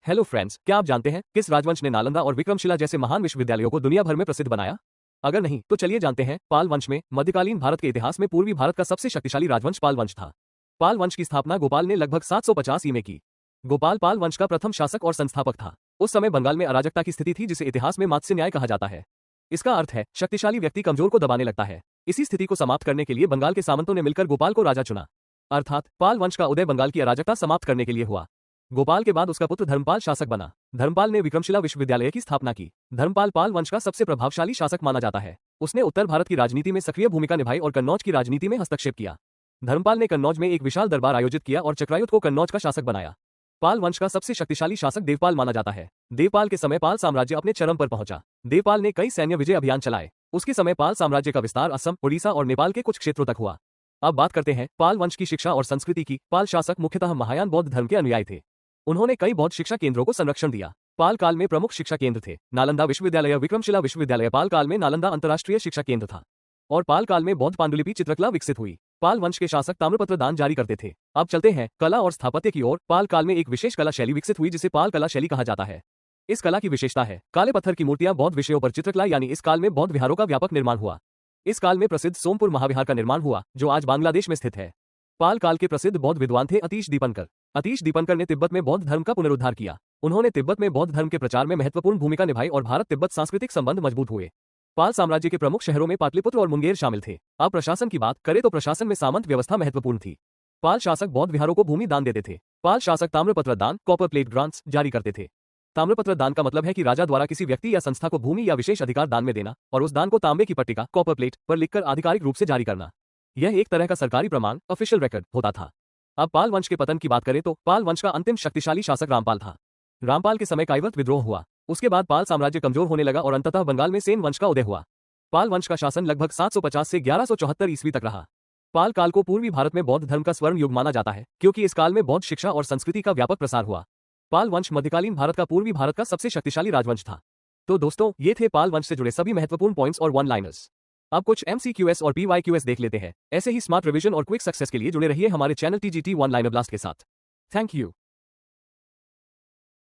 Hello friends, क्या आप जानते हैं किस राजवंश ने नालंदा और विक्रमशिला जैसे महान विश्वविद्यालयों को दुनिया भर में प्रसिद्ध बनाया? अगर नहीं तो चलिए जानते हैं। पाल वंश में मध्यकालीन भारत के इतिहास में पूर्वी भारत का सबसे शक्तिशाली राजवंश पाल वंश था। पाल वंश की स्थापना गोपाल ने लगभग 750 में की। गोपाल पाल वंश का प्रथम शासक और संस्थापक था। उस समय बंगाल में अराजकता की स्थिति थी, जिसे इतिहास में मात्स्य न्याय कहा जाता है। इसका अर्थ है शक्तिशाली व्यक्ति कमजोर को दबाने लगता है। इसी स्थिति को समाप्त करने के लिए बंगाल के सामंतों ने मिलकर गोपाल को राजा चुना। अर्थात पाल वंश का उदय बंगाल की अराजकता समाप्त करने के लिए हुआ। गोपाल के बाद उसका पुत्र धर्मपाल शासक बना। धर्मपाल ने विक्रमशिला विश्वविद्यालय की स्थापना की। धर्मपाल पाल वंश का सबसे प्रभावशाली शासक माना जाता है। उसने उत्तर भारत की राजनीति में सक्रिय भूमिका निभाई और कन्नौज की राजनीति में हस्तक्षेप किया। धर्मपाल ने कन्नौज में एक विशाल दरबार आयोजित किया और चक्रायुध को कन्नौज का शासक बनाया। पाल वंश का सबसे शक्तिशाली शासक देवपाल माना जाता है। देवपाल के समय पाल साम्राज्य अपने चरम पर पहुंचा। देवपाल ने कई सैन्य विजय अभियान चलाए। उसके समय पाल साम्राज्य का विस्तार असम, उड़ीसा और नेपाल के कुछ क्षेत्रों तक हुआ। अब बात करते हैं पाल वंश की शिक्षा और संस्कृति की। पाल शासक मुख्यतः महायान बौद्ध धर्म के अनुयायी थे। उन्होंने कई बौद्ध शिक्षा केंद्रों को संरक्षण दिया। पाल काल में प्रमुख शिक्षा केंद्र थे नालंदा विश्वविद्यालय, विक्रमशिला विश्वविद्यालय। पाल काल में नालंदा अंतर्राष्ट्रीय शिक्षा केंद्र था और पाल काल में बौद्ध पांडुलिपि चित्रकला विकसित हुई। पाल वंश के शासक ताम्रपत्र दान जारी करते थे। अब चलते हैं कला और स्थापत्य की ओर। पाल काल में एक विशेष कला शैली विकसित हुई जिसे पाल कला शैली कहा जाता है। इस कला की विशेषता है काले पत्थर की मूर्तियां बौद्ध विषयों पर चित्रकला, यानी इस काल में बौद्ध विहारों का व्यापक निर्माण हुआ। इस काल में प्रसिद्ध सोमपुर महाविहार का निर्माण हुआ, जो आज बांग्लादेश में स्थित है। पाल काल के प्रसिद्ध बौद्ध विद्वान थे अतीश दीपनकर। अतीश दीपनकर ने तिब्बत में बौद्ध धर्म का पुनरुद्धार किया। उन्होंने तिब्बत में बौद्ध धर्म के प्रचार में महत्वपूर्ण भूमिका निभाई और भारत तिब्बत सांस्कृतिक संबंध मजबूत हुए। पाल साम्राज्य के प्रमुख शहरों में पाटलिपुत्र और मुंगेर शामिल थे। अब प्रशासन की बात करें तो प्रशासन में सामंत व्यवस्था महत्वपूर्ण थी। पाल शासक बौद्ध विहारों को भूमि दान देते थे। पाल शासक ताम्रपत्र दान, कॉपर प्लेट ग्रांट्स जारी करते थे। ताम्रपत्र दान का मतलब है कि राजा द्वारा किसी व्यक्ति या संस्था को भूमि या विशेष अधिकार दान में देना और उस दान को तांबे की पट्टिका, कॉपर प्लेट पर लिखकर आधिकारिक रूप से जारी करना। यह एक तरह का सरकारी प्रमाण, ऑफिशियल रिकॉर्ड होता था। अब पाल वंश के पतन की बात करें तो पाल वंश का अंतिम शक्तिशाली शासक रामपाल था। रामपाल के समय काइवर्त विद्रोह हुआ। उसके बाद पाल साम्राज्य कमजोर होने लगा और अंततः बंगाल में सेन वंश का उदय हुआ। पाल वंश का शासन लगभग 750 से 1174 ईस्वी तक रहा। पाल काल को पूर्वी भारत में बौद्ध धर्म का स्वर्ण युग माना जाता है, क्योंकि इस काल में बौद्ध शिक्षा और संस्कृति का व्यापक प्रसार हुआ। पाल वंश मध्यकालीन भारत का पूर्वी भारत का सबसे शक्तिशाली राजवंश था। तो दोस्तों, ये थे पाल वंश से जुड़े सभी महत्वपूर्ण पॉइंट्स और वन लाइनर्स। अब कुछ MCQs और PYQs देख लेते हैं। ऐसे ही स्मार्ट रिवीजन और क्विक सक्सेस के लिए जुड़े रहिए हमारे channel TGT one liner blast के साथ। Thank you.